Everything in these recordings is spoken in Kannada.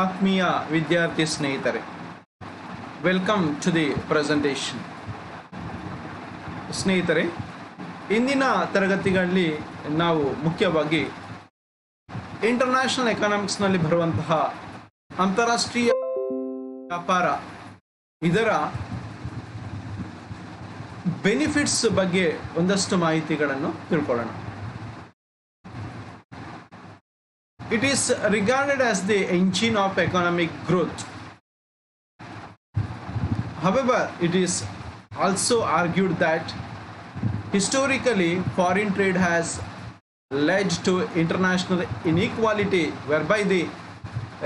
ಆತ್ಮೀಯ ವಿದ್ಯಾರ್ಥಿ ಸ್ನೇಹಿತರೆ, ವೆಲ್ಕಮ್ ಟು ದಿ ಪ್ರೆಸೆಂಟೇಷನ್. ಸ್ನೇಹಿತರೆ, ಇಂದಿನ ತರಗತಿಗಳಲ್ಲಿ ನಾವು ಮುಖ್ಯವಾಗಿ ಇಂಟರ್ನ್ಯಾಷನಲ್ ಎಕನಾಮಿಕ್ಸ್ನಲ್ಲಿ ಬರುವಂತಹ ಅಂತಾರಾಷ್ಟ್ರೀಯ ವ್ಯಾಪಾರ, ಇದರ ಬೆನಿಫಿಟ್ಸ್ ಬಗ್ಗೆ ಒಂದಷ್ಟು ಮಾಹಿತಿಗಳನ್ನು ತಿಳ್ಕೊಳ್ಳೋಣ. It is regarded as the engine of economic growth. However, it is also argued that historically foreign trade has led to international inequality, whereby the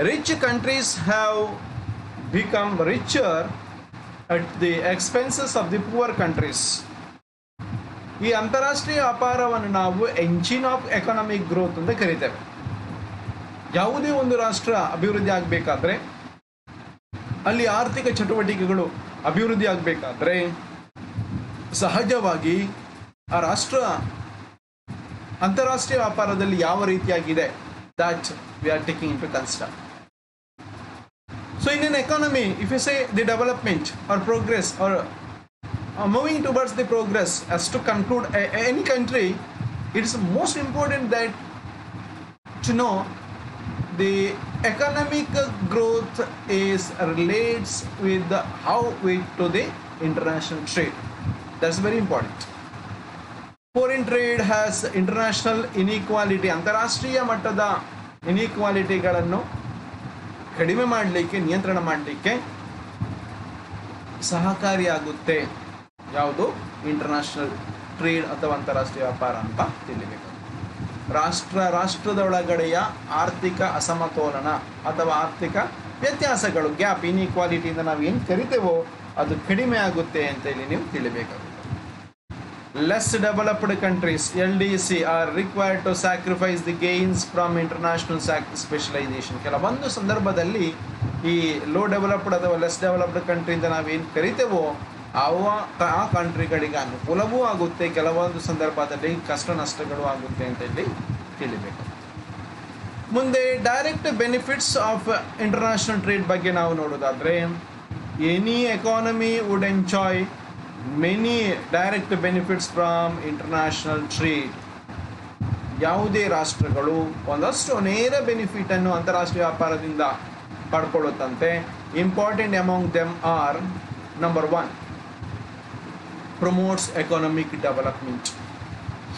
rich countries have become richer at the expenses of the poor countries. ಈ ಅಂತಾರಾಷ್ಟ್ರೀಯ ವ್ಯಾಪಾರವನ್ನು ನಾವು ಎಂಜಿನ್ ಆಫ್ ಎಕನಾಮಿಕ್ ಗ್ರೋತ್ ಅಂತ ಕರೀತೇವೆ. ಯಾವುದೇ ಒಂದು ರಾಷ್ಟ್ರ ಅಭಿವೃದ್ಧಿ ಆಗಬೇಕಾದ್ರೆ, ಅಲ್ಲಿ ಆರ್ಥಿಕ ಚಟುವಟಿಕೆಗಳು ಅಭಿವೃದ್ಧಿ ಆಗಬೇಕಾದ್ರೆ ಸಹಜವಾಗಿ ಆ ರಾಷ್ಟ್ರ ಅಂತಾರಾಷ್ಟ್ರೀಯ ವ್ಯಾಪಾರದಲ್ಲಿ ಯಾವ ರೀತಿಯಾಗಿದೆ, that we are taking into consider. So in an economy, if you say the development or progress or moving towards the progress as to conclude any country, it is most important that to know the economic growth is relates with how we to the international trade. That's very important. Foreign trade has international inequality, ಅಂತಾರಾಷ್ಟ್ರೀಯ ಮಟ್ಟದ ಇನ್ಇಕ್ವಾಲಿಟಿಗಳನ್ನು ಕಡಿಮೆ ಮಾಡಲಿಕ್ಕೆ, ನಿಯಂತ್ರಣ ಮಾಡಲಿಕ್ಕೆ ಸಹಕಾರಿಯಾಗುತ್ತೆ. ಯಾವುದು? ಇಂಟರ್ನ್ಯಾಷನಲ್ ಟ್ರೇಡ್ ಅಥವಾ ಅಂತಾರಾಷ್ಟ್ರೀಯ ವ್ಯಾಪಾರ ಅಂತ ತಿಳಿಬೇಕು. ರಾಷ್ಟ್ರದ ಒಳಗಡೆಯ ಆರ್ಥಿಕ ಅಸಮತೋಲನ ಅಥವಾ ಆರ್ಥಿಕ ವ್ಯತ್ಯಾಸಗಳು, ಗ್ಯಾಪ್, ಇನ್ಇಕ್ವಾಲಿಟಿಯಿಂದ ನಾವು ಏನು ಕರಿತೇವೋ ಅದು ಕಡಿಮೆ ಆಗುತ್ತೆ ಅಂತ ಇಲ್ಲಿ ನೀವು ತಿಳಿಬೇಕಾಗುತ್ತೆ. Less developed countries LDC are required to sacrifice the gains from international specialisation. ಕೆಲವೊಂದು ಸಂದರ್ಭದಲ್ಲಿ ಈ ಲೋ ಡೆವಲಪ್ಡ್ ಅಥವಾ ಲೆಸ್ ಡೆವಲಪ್ಡ್ ಕಂಟ್ರಿಯಿಂದ ನಾವೇನು ಕರಿತೇವೋ ಆ ಕಂಟ್ರಿಗಳಿಗೆ ಅನುಕೂಲವೂ ಆಗುತ್ತೆ, ಕೆಲವೊಂದು ಸಂದರ್ಭದಲ್ಲಿ ಕಷ್ಟ ನಷ್ಟಗಳು ಆಗುತ್ತೆ ಅಂತ ಇಲ್ಲಿ ತಿಳಿಬೇಕು. ಮುಂದೆ direct benefits of international trade ಬಗ್ಗೆ ನಾವು ನೋಡೋದಾದ್ರೆ, any economy would enjoy many direct benefits from international trade. ಯಾವುದೇ ರಾಷ್ಟ್ರಗಳು ಒಂದಷ್ಟು ನೇರ ಬೆನಿಫಿಟ್ ಅನ್ನು ಅಂತಾರಾಷ್ಟ್ರೀಯ ವ್ಯಾಪಾರದಿಂದ ಪಡ್ಕೊಳ್ಳುತ್ತಂತೆ. Important among them are, number 1, promotes economic development.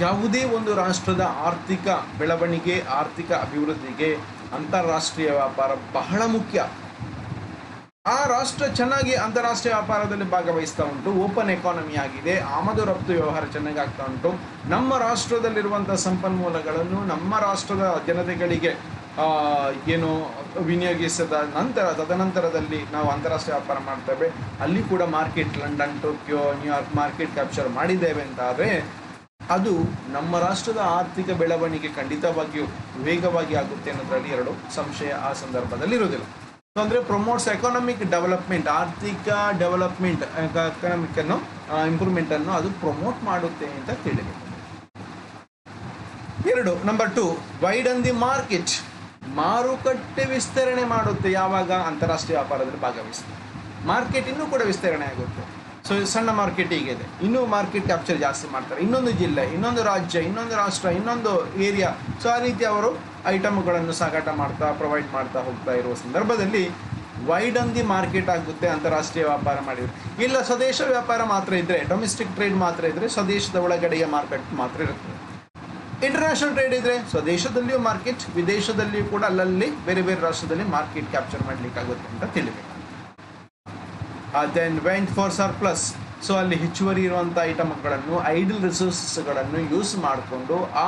ಯಾವುದೇ ಒಂದು ರಾಷ್ಟ್ರದ ಆರ್ಥಿಕ ಬೆಳವಣಿಗೆ, ಆರ್ಥಿಕ ಅಭಿವೃದ್ಧಿಗೆ ಅಂತಾರಾಷ್ಟ್ರೀಯ ವ್ಯಾಪಾರ ಬಹಳ ಮುಖ್ಯ. ಆ ರಾಷ್ಟ್ರ ಚೆನ್ನಾಗಿ ಅಂತಾರಾಷ್ಟ್ರೀಯ ವ್ಯಾಪಾರದಲ್ಲಿ ಭಾಗವಹಿಸ್ತಾ ಉಂಟು, ಓಪನ್ ಎಕಾನಮಿ ಆಗಿದೆ, ಆಮದು ರಫ್ತು ವ್ಯವಹಾರ ಚೆನ್ನಾಗಿ ಆಗ್ತಾ ಉಂಟು. ನಮ್ಮ ರಾಷ್ಟ್ರದಲ್ಲಿರುವಂಥ ಸಂಪನ್ಮೂಲಗಳನ್ನು ನಮ್ಮ ರಾಷ್ಟ್ರದ ಜನತೆಗಳಿಗೆ ಏನು ವಿನಿಯೋಗಿಸಿದ ನಂತರ, ತದನಂತರದಲ್ಲಿ ನಾವು ಅಂತಾರಾಷ್ಟ್ರೀಯ ವ್ಯಾಪಾರ ಮಾಡ್ತೇವೆ. ಅಲ್ಲಿ ಕೂಡ market, London, Tokyo, New York market capture ಮಾಡಿದ್ದೇವೆ ಅಂತಾದರೆ ಅದು ನಮ್ಮ ರಾಷ್ಟ್ರದ ಆರ್ಥಿಕ ಬೆಳವಣಿಗೆ ಖಂಡಿತವಾಗಿಯೂ ವೇಗವಾಗಿ ಆಗುತ್ತೆ ಅನ್ನೋದ್ರಲ್ಲಿ ಎರಡು ಸಂಶಯ ಆ ಸಂದರ್ಭದಲ್ಲಿ ಇರೋದಿಲ್ಲ. ಅಂದರೆ ಪ್ರಮೋಟ್ಸ್ ಎಕಾನಮಿಕ್ ಡೆವಲಪ್ಮೆಂಟ್, ಆರ್ಥಿಕ ಡೆವಲಪ್ಮೆಂಟ್, ಎಕಾನಮಿಕ್ ಅನ್ನು ಇಂಪ್ರೂವ್ಮೆಂಟ್ ಅನ್ನು ಅದು ಪ್ರಮೋಟ್ ಮಾಡುತ್ತೆ ಅಂತ ತಿಳಿಬೇಕು. 2, ನಂಬರ್ 2, ವೈಡನ್ ದಿ ಮಾರ್ಕೆಟ್. ಮಾರುಕಟ್ಟೆ ವಿಸ್ತರಣೆ ಮಾಡುತ್ತೆ. ಯಾವಾಗ? ಅಂತಾರಾಷ್ಟ್ರೀಯ ವ್ಯಾಪಾರದಲ್ಲಿ ಭಾಗವಹಿಸುತ್ತೆ. ಮಾರ್ಕೆಟ್ ಇನ್ನೂ ಕೂಡ ವಿಸ್ತರಣೆ ಆಗುತ್ತೆ. ಸೊ ಸಣ್ಣ ಮಾರ್ಕೆಟ್ ಹೀಗಿದೆ, ಇನ್ನೂ ಮಾರ್ಕೆಟ್ ಕ್ಯಾಪ್ಚರ್ ಜಾಸ್ತಿ ಮಾಡ್ತಾರೆ. ಇನ್ನೊಂದು ಜಿಲ್ಲೆ, ಇನ್ನೊಂದು ರಾಜ್ಯ, ಇನ್ನೊಂದು ರಾಷ್ಟ್ರ, ಇನ್ನೊಂದು ಏರಿಯಾ. ಸೊ ಆ ರೀತಿ ಅವರು ಐಟಮ್ಗಳನ್ನು ಸಾಗಾಟ ಮಾಡ್ತಾ, ಪ್ರೊವೈಡ್ ಮಾಡ್ತಾ ಹೋಗ್ತಾ ಇರುವ ಸಂದರ್ಭದಲ್ಲಿ ವೈಡನ್ ದಿ ಮಾರ್ಕೆಟ್ ಆಗುತ್ತೆ ಅಂತಾರಾಷ್ಟ್ರೀಯ ವ್ಯಾಪಾರ ಮಾಡಿದರೆ. ಇಲ್ಲ ಸ್ವದೇಶ ವ್ಯಾಪಾರ ಮಾತ್ರ ಇದ್ದರೆ, ಡೊಮೆಸ್ಟಿಕ್ ಟ್ರೇಡ್ ಮಾತ್ರ ಇದ್ದರೆ, ಸ್ವದೇಶದ ಒಳಗಡೆಯ ಮಾರ್ಕೆಟ್ ಮಾತ್ರ ಇರುತ್ತೆ. ಇಂಟರ್ನ್ಯಾಷನಲ್ ಟ್ರೇಡ್ ಇದ್ದರೆ ಸ್ವದೇಶದಲ್ಲಿಯೂ ಮಾರ್ಕೆಟ್, ವಿದೇಶದಲ್ಲಿಯೂ ಕೂಡ ಅಲ್ಲಲ್ಲಿ ಬೇರೆ ಬೇರೆ ರಾಷ್ಟ್ರದಲ್ಲಿ ಮಾರ್ಕೆಟ್ ಕ್ಯಾಪ್ಚರ್ ಮಾಡಲಿಕ್ಕಾಗುತ್ತೆ ಅಂತ ತಿಳಿಬೇಕು. Then went for surplus. So ಅಲ್ಲಿ ಹೆಚ್ಚುವರಿ ಇರುವಂಥ ಐಟಮ್ಗಳನ್ನು, ಐಡಲ್ ರಿಸೋರ್ಸಸ್ಗಳನ್ನು ಯೂಸ್ ಮಾಡಿಕೊಂಡು ಆ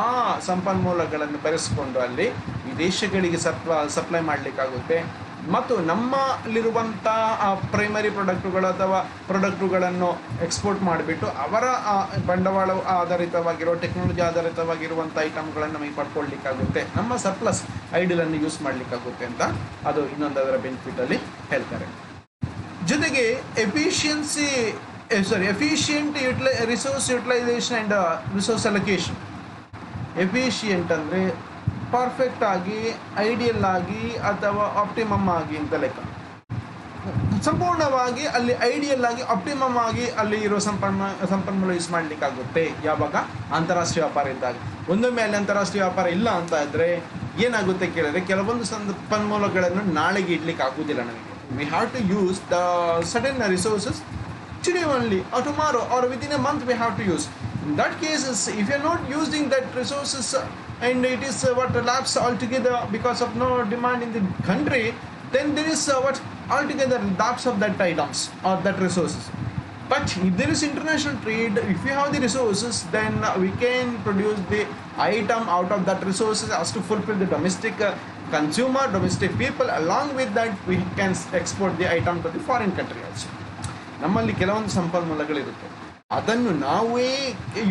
ಸಂಪನ್ಮೂಲಗಳನ್ನು ಬೆರೆಸ್ಕೊಂಡು ಅಲ್ಲಿ ವಿದೇಶಗಳಿಗೆ ಸಪ್ಲೈ ಮಾಡಲಿಕ್ಕಾಗುತ್ತೆ. ಮತ್ತು ನಮ್ಮಲ್ಲಿರುವಂಥ ಪ್ರೈಮರಿ ಪ್ರಾಡಕ್ಟುಗಳು ಅಥವಾ ಪ್ರಾಡಕ್ಟುಗಳನ್ನು ಎಕ್ಸ್ಪೋರ್ಟ್ ಮಾಡಿಬಿಟ್ಟು ಅವರ ಬಂಡವಾಳ ಆಧಾರಿತವಾಗಿರೋ, ಟೆಕ್ನಾಲಜಿ ಆಧಾರಿತವಾಗಿರುವಂಥ ಐಟಮ್ಗಳನ್ನು ನಮಗೆ ಪಡ್ಕೊಳ್ಲಿಕ್ಕಾಗುತ್ತೆ. ನಮ್ಮ ಸರ್ಪ್ಲಸ್ ಐಡಲನ್ನು ಯೂಸ್ ಮಾಡಲಿಕ್ಕಾಗುತ್ತೆ ಅಂತ ಅದು ಇನ್ನೊಂದರ ಬೆನಿಫಿಟಲ್ಲಿ ಹೇಳ್ತಾರೆ. ಜೊತೆಗೆ efficient resource utilisation and resource allocation. Efficient ಅಂದರೆ ಪರ್ಫೆಕ್ಟ್ ಆಗಿ, ಐಡಿಯಲ್ ಆಗಿ ಅಥವಾ ಆಪ್ಟಿಮಮ್ ಆಗಿ ಅಂತ ಲೆಕ್ಕ. ಸಂಪೂರ್ಣವಾಗಿ ಅಲ್ಲಿ ಐಡಿಯಲ್ ಆಗಿ, ಆಪ್ಟಿಮಮ್ ಆಗಿ ಅಲ್ಲಿ ಇರೋ ಸಂಪನ್ಮೂಲ ಯೂಸ್ ಮಾಡಲಿಕ್ಕಾಗುತ್ತೆ ಯಾವಾಗ ಅಂತಾರಾಷ್ಟ್ರೀಯ ವ್ಯಾಪಾರ ಇದ್ದಾಗ. ಒಂದೊಮ್ಮೆ ಅಲ್ಲಿ ಅಂತಾರಾಷ್ಟ್ರೀಯ ವ್ಯಾಪಾರ ಇಲ್ಲ ಅಂತ ಇದ್ದರೆ ಏನಾಗುತ್ತೆ ಕೇಳಿದ್ರೆ, ಕೆಲವೊಂದು ಸಂಪನ್ಮೂಲಗಳನ್ನು ನಾಳೆಗೆ ಇಡ್ಲಿಕ್ಕೆ ಆಗೋದಿಲ್ಲ ನಮಗೆ. We have to use the sudden resources today only or tomorrow or within a month we have to use. In that case, if you are not using that resources and it is what lapse altogether because of no demand in the country, then there is what altogether lapse of that items or that resources. But if there is international trade, if we have the resources, then we can produce the item out of that resources as to fulfill the domestic consumer, domestic people. Along with that, we can export the item to the foreign country also. ನಮ್ಮಲ್ಲಿ ಕೆಲವೊಂದು ಸಂಪನ್ಮೂಲಗಳಿರುತ್ತೆ, ಅದನ್ನು ನಾವೇ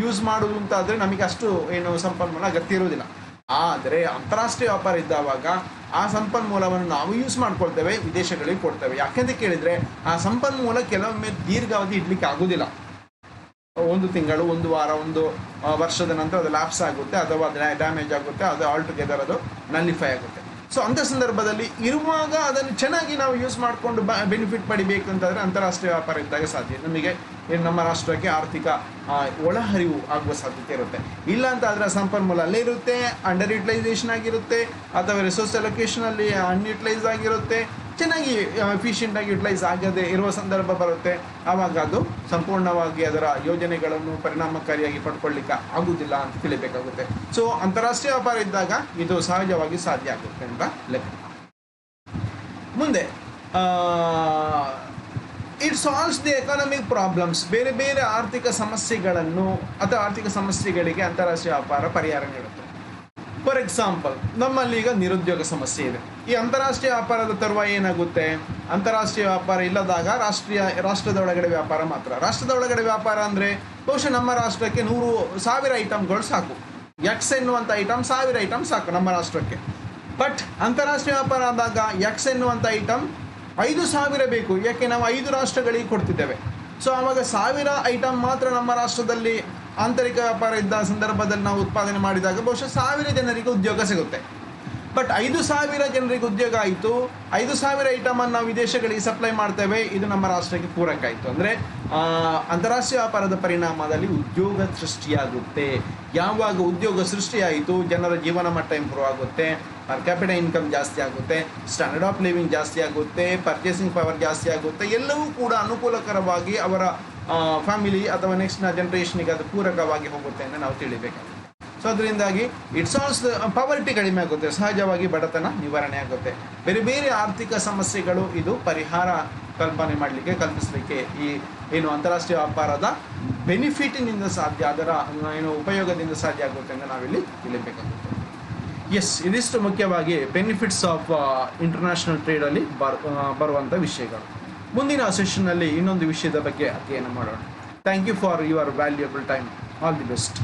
ಯೂಸ್ ಮಾಡೋದು ಅಂತ ಆದರೆ ನಮಗೆ ಅಷ್ಟು ಏನು ಸಂಪನ್ಮೂಲ ಅಗತ್ಯ ಇರೋದಿಲ್ಲ. ಆದರೆ ಅಂತಾರಾಷ್ಟ್ರೀಯ ವ್ಯಾಪಾರ ಇದ್ದಾವಾಗ ಆ ಸಂಪನ್ಮೂಲವನ್ನು ನಾವು ಯೂಸ್ ಮಾಡ್ಕೊಳ್ತೇವೆ, ವಿದೇಶಗಳಿಗೆ ಕೊಡ್ತೇವೆ. ಯಾಕೆಂತ ಕೇಳಿದರೆ ಆ ಸಂಪನ್ಮೂಲ ಕೆಲವೊಮ್ಮೆ ದೀರ್ಘಾವಧಿ ಇಡ್ಲಿಕ್ಕೆ ಆಗೋದಿಲ್ಲ. 1 ತಿಂಗಳು, 1 ವಾರ, 1 ವರ್ಷದ ನಂತರ ಅದು ಲ್ಯಾಪ್ಸ್ ಆಗುತ್ತೆ ಅಥವಾ ಅದು ಡ್ಯಾಮೇಜ್ ಆಗುತ್ತೆ, ಅದು ಆಲ್ ಟುಗೆದರ್ ಅದು ನಲ್ಲಿಫೈ ಆಗುತ್ತೆ. ಸೊ ಅಂಥ ಸಂದರ್ಭದಲ್ಲಿ ಇರುವಾಗ ಅದನ್ನು ಚೆನ್ನಾಗಿ ನಾವು ಯೂಸ್ ಮಾಡಿಕೊಂಡು ಬೆನಿಫಿಟ್ ಪಡಿಬೇಕು ಅಂತಂದರೆ ಅಂತಾರಾಷ್ಟ್ರೀಯ ವ್ಯಾಪಾರ ಇದ್ದಾಗ ಸಾಧ್ಯ. ನಮಗೆ ನಮ್ಮ ರಾಷ್ಟ್ರಕ್ಕೆ ಆರ್ಥಿಕ ಒಳಹರಿವು ಆಗುವ ಸಾಧ್ಯತೆ ಇರುತ್ತೆ. ಇಲ್ಲ ಅಂತ ಆದರೆ ಸಂಪನ್ಮೂಲ ಅಲ್ಲೇ ಇರುತ್ತೆ, ಅಂಡರ್ ಯುಟಿಲೈಸೇಷನ್ ಆಗಿರುತ್ತೆ ಅಥವಾ ರಿಸೋರ್ಸ್ ಅಲೊಕೇಶನಲ್ಲಿ ಅನ್ಯುಟಿಲೈಸ್ ಆಗಿರುತ್ತೆ, ಚೆನ್ನಾಗಿ ಎಫಿಷಿಯೆಂಟಾಗಿ ಯುಟಿಲೈಸ್ ಆಗದೆ ಇರುವ ಸಂದರ್ಭ ಬರುತ್ತೆ. ಆವಾಗ ಅದು ಸಂಪೂರ್ಣವಾಗಿ ಅದರ ಯೋಜನೆಗಳನ್ನು ಪರಿಣಾಮಕಾರಿಯಾಗಿ ಪಡ್ಕೊಳ್ಳಿಕ್ಕೆ ಆಗುವುದಿಲ್ಲ ಅಂತ ತಿಳಿಬೇಕಾಗುತ್ತೆ. ಸೊ ಅಂತಾರಾಷ್ಟ್ರೀಯ ವ್ಯಾಪಾರ ಇದ್ದಾಗ ಇದು ಸಹಜವಾಗಿ ಸಾಧ್ಯ ಆಗುತ್ತೆ ಅಂತ ಲೆಕ್ಕ. ಮುಂದೆ it solves the economic problems. ಬೇರೆ ಬೇರೆ ಆರ್ಥಿಕ ಸಮಸ್ಯೆಗಳನ್ನು ಅಥವಾ ಆರ್ಥಿಕ ಸಮಸ್ಯೆಗಳಿಗೆ ಅಂತಾರಾಷ್ಟ್ರೀಯ ವ್ಯಾಪಾರ ಪರಿಹಾರ ನೀಡುತ್ತೆ. ಫಾರ್ ಎಕ್ಸಾಂಪಲ್, ನಮ್ಮಲ್ಲಿ ಈಗ ನಿರುದ್ಯೋಗ ಸಮಸ್ಯೆ ಇದೆ. ಈ ಅಂತಾರಾಷ್ಟ್ರೀಯ ವ್ಯಾಪಾರದ ತರುವಾಯ ಏನಾಗುತ್ತೆ, ಅಂತಾರಾಷ್ಟ್ರೀಯ ವ್ಯಾಪಾರ ಇಲ್ಲದಾಗ ರಾಷ್ಟ್ರದ ಒಳಗಡೆ ವ್ಯಾಪಾರ ಮಾತ್ರ. ರಾಷ್ಟ್ರದ ಒಳಗಡೆ ವ್ಯಾಪಾರ ಅಂದರೆ ಬಹುಶಃ ನಮ್ಮ ರಾಷ್ಟ್ರಕ್ಕೆ 100,000 ಐಟಮ್ಗಳು ಸಾಕು. ಎಕ್ಸ್ ಎನ್ನುವಂಥ ಐಟಮ್ 1000 ಐಟಮ್ ಸಾಕು ನಮ್ಮ ರಾಷ್ಟ್ರಕ್ಕೆ. ಬಟ್ ಅಂತಾರಾಷ್ಟ್ರೀಯ ವ್ಯಾಪಾರ ಆದಾಗ ಎಕ್ಸ್ ಎನ್ನುವಂಥ ಐಟಮ್ 5,000 ಬೇಕು. ಯಾಕೆ, ನಾವು 5 ರಾಷ್ಟ್ರಗಳಿಗೆ ಕೊಡ್ತಿದ್ದೇವೆ. ಸೊ ಆವಾಗ 1000 ಐಟಮ್ ಮಾತ್ರ ನಮ್ಮ ರಾಷ್ಟ್ರದಲ್ಲಿ ಆಂತರಿಕ ವ್ಯಾಪಾರ ಇದ್ದ ಸಂದರ್ಭದಲ್ಲಿ ನಾವು ಉತ್ಪಾದನೆ ಮಾಡಿದಾಗ ಬಹುಶಃ 1000 ಜನರಿಗೆ ಉದ್ಯೋಗ ಸಿಗುತ್ತೆ. ಬಟ್ 5,000 ಜನರಿಗೆ ಉದ್ಯೋಗ ಆಯಿತು, 5,000 ಐಟಮನ್ನು ನಾವು ವಿದೇಶಗಳಿಗೆ ಸಪ್ಲೈ ಮಾಡ್ತೇವೆ, ಇದು ನಮ್ಮ ರಾಷ್ಟ್ರಕ್ಕೆ ಪೂರಕ ಆಯಿತು. ಅಂದರೆ ಅಂತಾರಾಷ್ಟ್ರೀಯ ವ್ಯಾಪಾರದ ಪರಿಣಾಮದಲ್ಲಿ ಉದ್ಯೋಗ ಸೃಷ್ಟಿಯಾಗುತ್ತೆ. ಯಾವಾಗ ಉದ್ಯೋಗ ಸೃಷ್ಟಿಯಾಯಿತು, ಜನರ ಜೀವನ ಮಟ್ಟ ಇಂಪ್ರೂವ್ ಆಗುತ್ತೆ, ಪರ್ ಕ್ಯಾಪಿಟಲ್ ಇನ್ಕಮ್ ಜಾಸ್ತಿ ಆಗುತ್ತೆ, ಸ್ಟ್ಯಾಂಡರ್ಡ್ ಆಫ್ ಲಿವಿಂಗ್ ಜಾಸ್ತಿ ಆಗುತ್ತೆ, ಪರ್ಚೇಸಿಂಗ್ ಪವರ್ ಜಾಸ್ತಿ ಆಗುತ್ತೆ. ಎಲ್ಲವೂ ಕೂಡ ಅನುಕೂಲಕರವಾಗಿ ಅವರ ಫ್ಯಾಮಿಲಿ ಅಥವಾ ನೆಕ್ಸ್ಟ್ ಜನರೇಷನ್ಗೆ ಅದು ಪೂರಕವಾಗಿ ಹೋಗುತ್ತೆ ಅಂತ ನಾವು ತಿಳಿಬೇಕಾಗುತ್ತೆ. ಸೊ ಅದರಿಂದಾಗಿ ಇಟ್ ಸಾಲ್ವ್ಸ್ ಪಾವರ್ಟಿ ಕಡಿಮೆ ಆಗುತ್ತೆ, ಸಹಜವಾಗಿ ಬಡತನ ನಿವಾರಣೆ ಆಗುತ್ತೆ. ಬೇರೆ ಬೇರೆ ಆರ್ಥಿಕ ಸಮಸ್ಯೆಗಳು ಇದು ಪರಿಹಾರ ಕಲ್ಪಿಸಲಿಕ್ಕೆ ಈ ಏನು ಅಂತಾರಾಷ್ಟ್ರೀಯ ವ್ಯಾಪಾರದ ಬೆನಿಫಿಟಿನಿಂದ ಸಾಧ್ಯ, ಅದರ ಏನು ಉಪಯೋಗದಿಂದ ಸಾಧ್ಯ ಆಗುತ್ತೆ ಅಂತ ನಾವಿಲ್ಲಿ ತಿಳಿಬೇಕಾಗುತ್ತೆ. ಎಸ್, ಇದಿಷ್ಟು ಮುಖ್ಯವಾಗಿ ಬೆನಿಫಿಟ್ಸ್ ಆಫ್ ಇಂಟರ್ನ್ಯಾಷನಲ್ ಟ್ರೇಡಲ್ಲಿ ಬರುವಂಥ ವಿಷಯಗಳು. ಮುಂದಿನ ಸೆಷನ್ನಲ್ಲಿ ಇನ್ನೊಂದು ವಿಷಯದ ಬಗ್ಗೆ ಅಧ್ಯಯನ ಮಾಡೋಣ. Thank you for your valuable time. All the best.